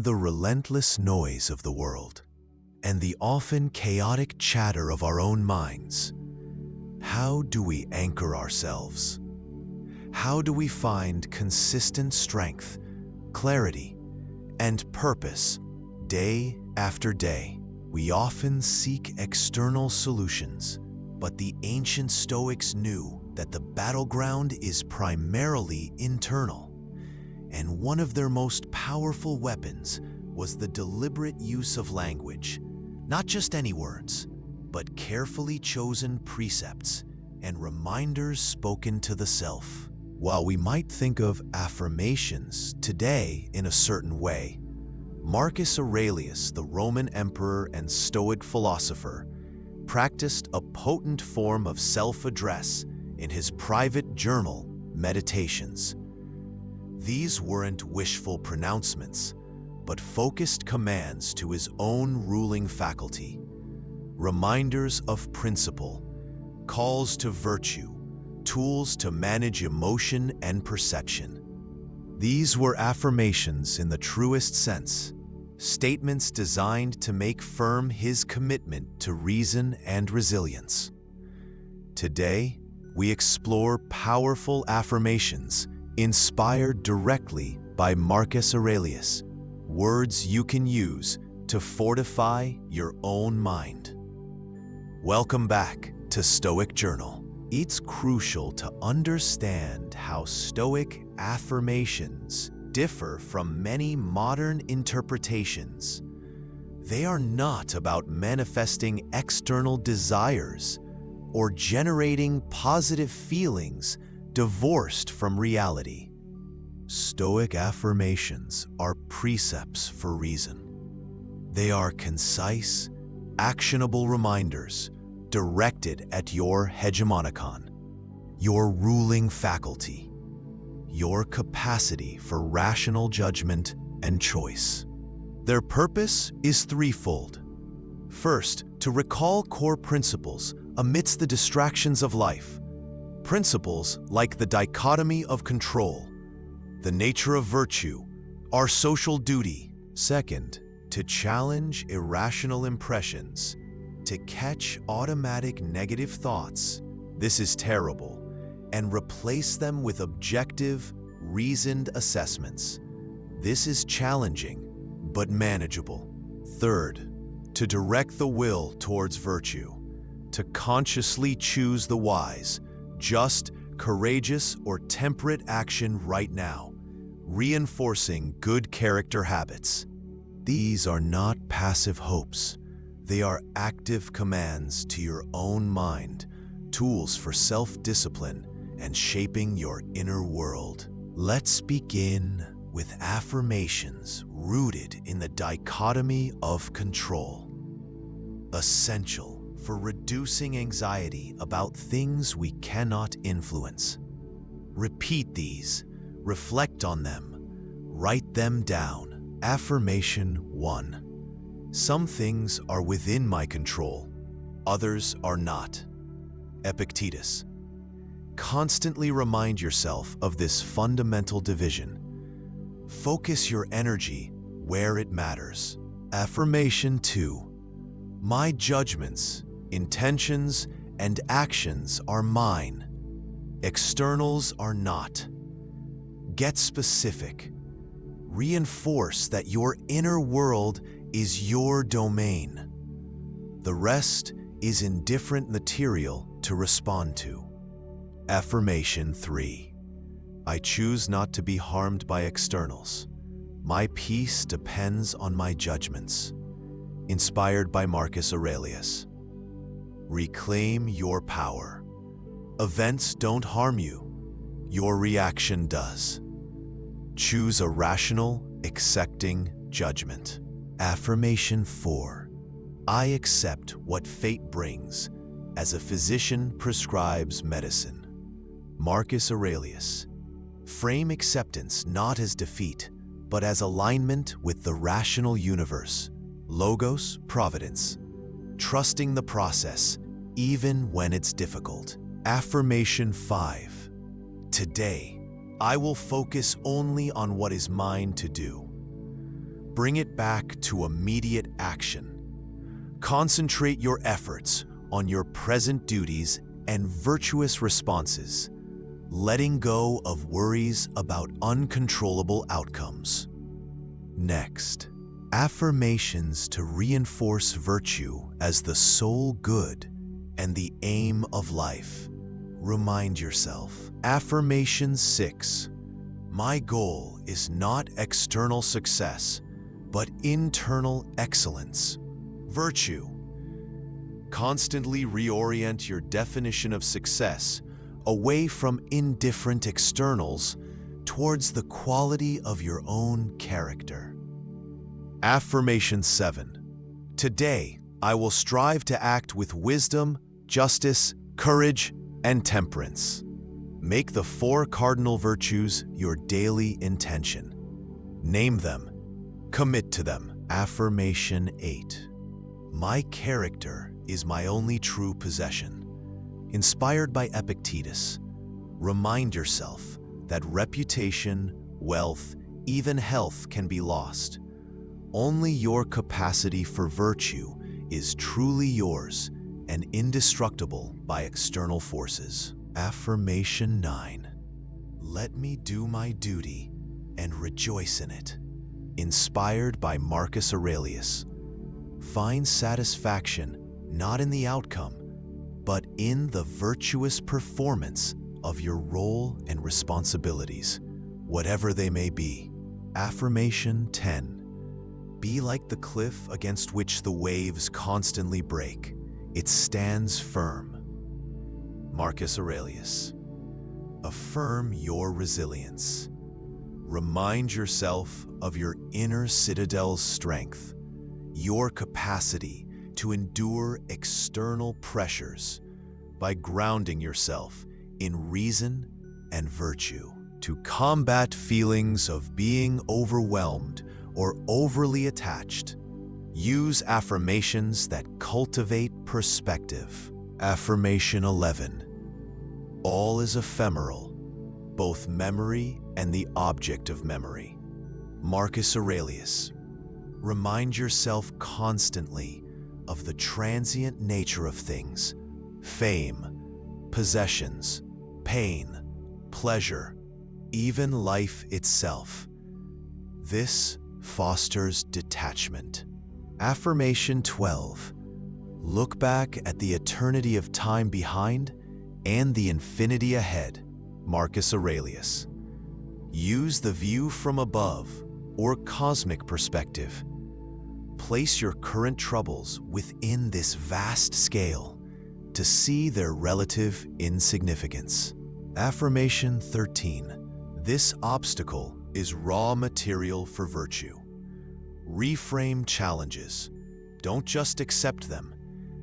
the relentless noise of the world and the often chaotic chatter of our own minds, how do we anchor ourselves? How do we find consistent strength, clarity, and purpose day after day? We often seek external solutions, but the ancient Stoics knew that the battleground is primarily internal, and one of their most powerful weapons was the deliberate use of language, not just any words, but carefully chosen precepts and reminders spoken to the self. While we might think of affirmations today in a certain way, Marcus Aurelius, the Roman emperor and Stoic philosopher, practiced a potent form of self-address in his private journal, Meditations. These weren't wishful pronouncements, but focused commands to his own ruling faculty, reminders of principle, calls to virtue, tools to manage emotion and perception. These were affirmations in the truest sense, statements designed to make firm his commitment to reason and resilience. Today, we explore powerful affirmations inspired directly by Marcus Aurelius, words you can use to fortify your own mind. Welcome back to Stoic Journal. It's crucial to understand how Stoic affirmations differ from many modern interpretations. They are not about manifesting external desires or generating positive feelings divorced from reality. Stoic affirmations are precepts for reason. They are concise, actionable reminders directed at your hegemonicon, your ruling faculty, your capacity for rational judgment and choice. Their purpose is threefold. First, to recall core principles amidst the distractions of life. Principles like the dichotomy of control, the nature of virtue, our social duty. Second, to challenge irrational impressions, to catch automatic negative thoughts, this is terrible, and replace them with objective, reasoned assessments. This is challenging, but manageable. Third, to direct the will towards virtue, to consciously choose the wise, just, courageous, or temperate action right now, reinforcing good character habits. These are not passive hopes. They are active commands to your own mind, tools for self-discipline and shaping your inner world. Let's begin with affirmations rooted in the dichotomy of control. Essential for reducing anxiety about things we cannot influence. Repeat these, reflect on them, write them down. Affirmation 1. Some things are within my control, others are not. Epictetus. Constantly remind yourself of this fundamental division. Focus your energy where it matters. Affirmation 2. My judgments, intentions, and actions are mine. Externals are not. Get specific. Reinforce that your inner world is your domain. The rest is indifferent material to respond to. Affirmation 3. I choose not to be harmed by externals. My peace depends on my judgments. Inspired by Marcus Aurelius. Reclaim your power. Events don't harm you. Your reaction does. Choose a rational, accepting judgment. Affirmation 4. I accept what fate brings as a physician prescribes medicine. Marcus Aurelius. Frame acceptance not as defeat, but as alignment with the rational universe. Logos, providence. Trusting the process, even when it's difficult. Affirmation 5. Today, I will focus only on what is mine to do. bring it back to immediate action. Concentrate your efforts on your present duties and virtuous responses, letting go of worries about uncontrollable outcomes. Next, affirmations to reinforce virtue as the sole good and the aim of life. Remind yourself. Affirmation 6. My goal is not external success, but internal excellence. Virtue. Constantly reorient your definition of success away from indifferent externals towards the quality of your own character. Affirmation 7. Today, I will strive to act with wisdom, justice, courage, and temperance. Make the 4 cardinal virtues your daily intention. Name them. Commit to them. Affirmation 8. My character is my only true possession. Inspired by Epictetus, remind yourself that reputation, wealth, even health can be lost. Only your capacity for virtue is truly yours and indestructible by external forces. Affirmation 9. Let me do my duty and rejoice in it. Inspired by Marcus Aurelius, find satisfaction not in the outcome, but in the virtuous performance of your role and responsibilities, whatever they may be. Affirmation 10. Be like the cliff against which the waves constantly break. It stands firm. Marcus Aurelius. Affirm your resilience. Remind yourself of your inner citadel's strength, your capacity to endure external pressures by grounding yourself in reason and virtue. To combat feelings of being overwhelmed or overly attached, use affirmations that cultivate perspective. Affirmation 11. All is ephemeral, both memory and the object of memory. Marcus Aurelius. Remind yourself constantly of the transient nature of things: fame, possessions, pain, pleasure, even life itself. This fosters detachment. Affirmation 12. Look back at the eternity of time behind and the infinity ahead. Marcus Aurelius. Use the view from above or cosmic perspective. Place your current troubles within this vast scale to see their relative insignificance. Affirmation 13. This obstacle is raw material for virtue. Reframe challenges. Don't just accept them.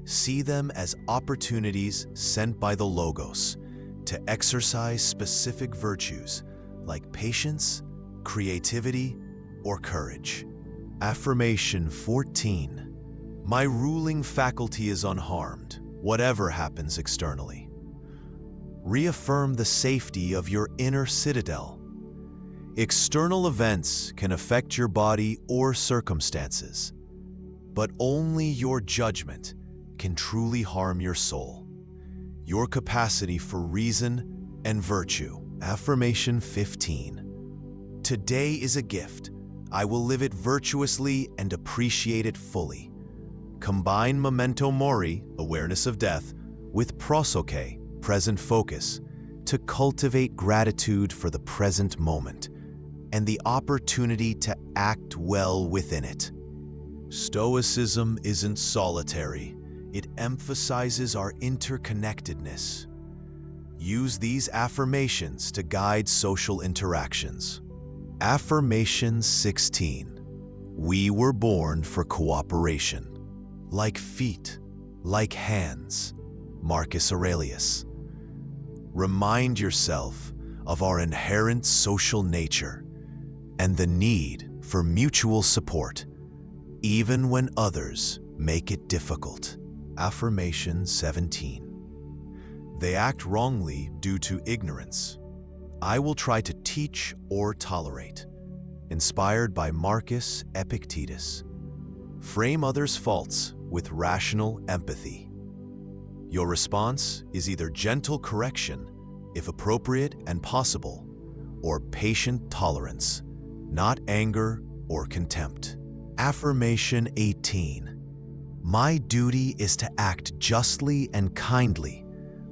See them as opportunities sent by the Logos to exercise specific virtues like patience, creativity, or courage. Affirmation 14. My ruling faculty is unharmed, whatever happens externally. Reaffirm the safety of your inner citadel. External events can affect your body or circumstances, but only your judgment can truly harm your soul. Your capacity for reason and virtue. Affirmation 15. Today is a gift. I will live it virtuously and appreciate it fully. Combine memento mori, awareness of death, with prosoché, present focus, to cultivate gratitude for the present moment and the opportunity to act well within it. Stoicism isn't solitary. It emphasizes our interconnectedness. Use these affirmations to guide social interactions. Affirmation 16. We were born for cooperation. Like feet, like hands. Marcus Aurelius. Remind yourself of our inherent social nature and the need for mutual support, even when others make it difficult. Affirmation 17. They act wrongly due to ignorance. I will try to teach or tolerate. inspired by Marcus Epictetus. Frame others' faults with rational empathy. Your response is either gentle correction, if appropriate and possible, or patient tolerance, not anger or contempt. Affirmation 18. My duty is to act justly and kindly,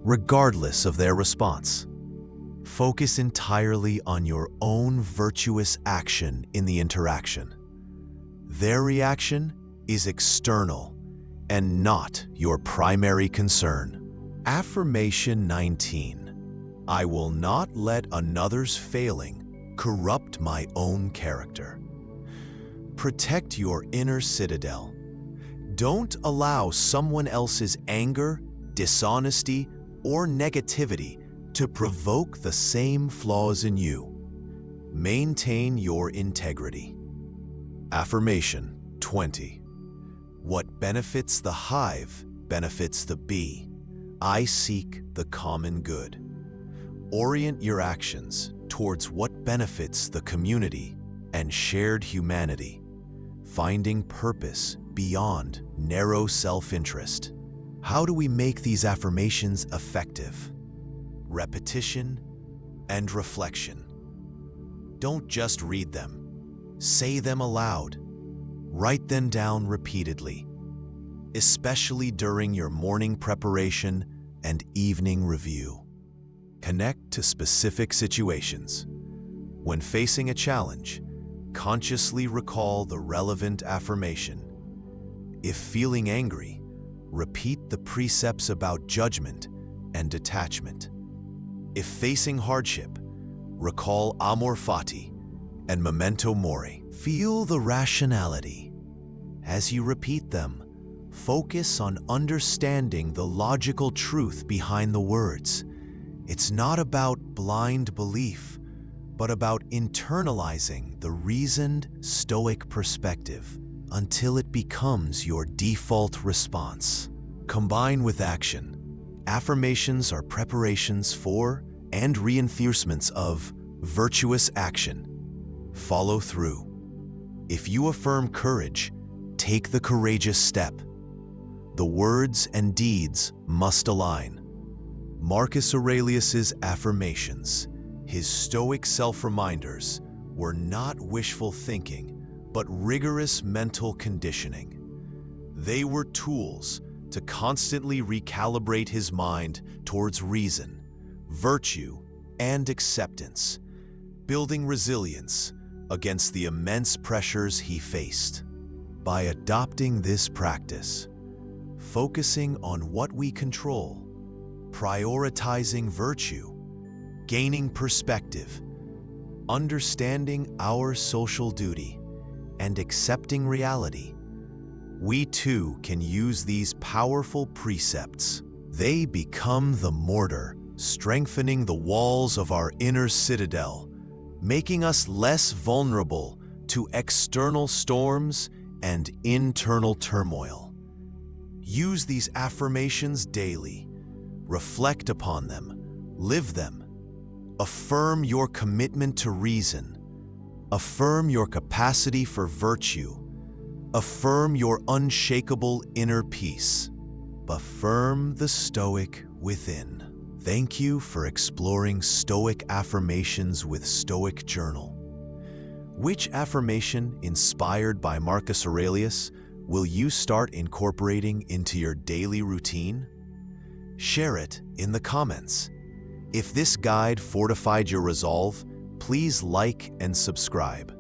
regardless of their response. Focus entirely on your own virtuous action in the interaction. Their reaction is external and not your primary concern. Affirmation 19. I will not let another's failing corrupt my own character. Protect your inner citadel. Don't allow someone else's anger, dishonesty, or negativity to provoke the same flaws in you. Maintain your integrity. Affirmation 20. What benefits the hive benefits the bee. I seek the common good. Orient your actions towards what benefits the community and shared humanity, finding purpose beyond narrow self-interest. How do we make these affirmations effective? Repetition and reflection. Don't just read them. Say them aloud. Write them down repeatedly, especially during your morning preparation and evening review. Connect to specific situations. When facing a challenge, consciously recall the relevant affirmation. If feeling angry, repeat the precepts about judgment and detachment. If facing hardship, recall amor fati and memento mori. Feel the rationality. As you repeat them, focus on understanding the logical truth behind the words. It's not about blind belief, but about internalizing the reasoned Stoic perspective until it becomes your default response. Combine with action. Affirmations are preparations for and reinforcements of virtuous action. Follow through. If you affirm courage, take the courageous step. The words and deeds must align. Marcus Aurelius's affirmations, his Stoic self-reminders, were not wishful thinking, but rigorous mental conditioning. They were tools to constantly recalibrate his mind towards reason, virtue, and acceptance, building resilience against the immense pressures he faced. By adopting this practice, focusing on what we control, prioritizing virtue, gaining perspective, understanding our social duty, and accepting reality, we too can use these powerful precepts. They become the mortar, strengthening the walls of our inner citadel, making us less vulnerable to external storms and internal turmoil. Use these affirmations daily. Reflect upon them. Live them. Affirm your commitment to reason. Affirm your capacity for virtue. Affirm your unshakable inner peace. Affirm the Stoic within. Thank you for exploring Stoic affirmations with Stoic Journal. Which affirmation, inspired by Marcus Aurelius, will you start incorporating into your daily routine? Share it in the comments. If this guide fortified your resolve, please like and subscribe.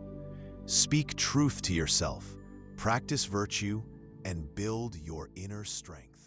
Speak truth to yourself, practice virtue, and build your inner strength.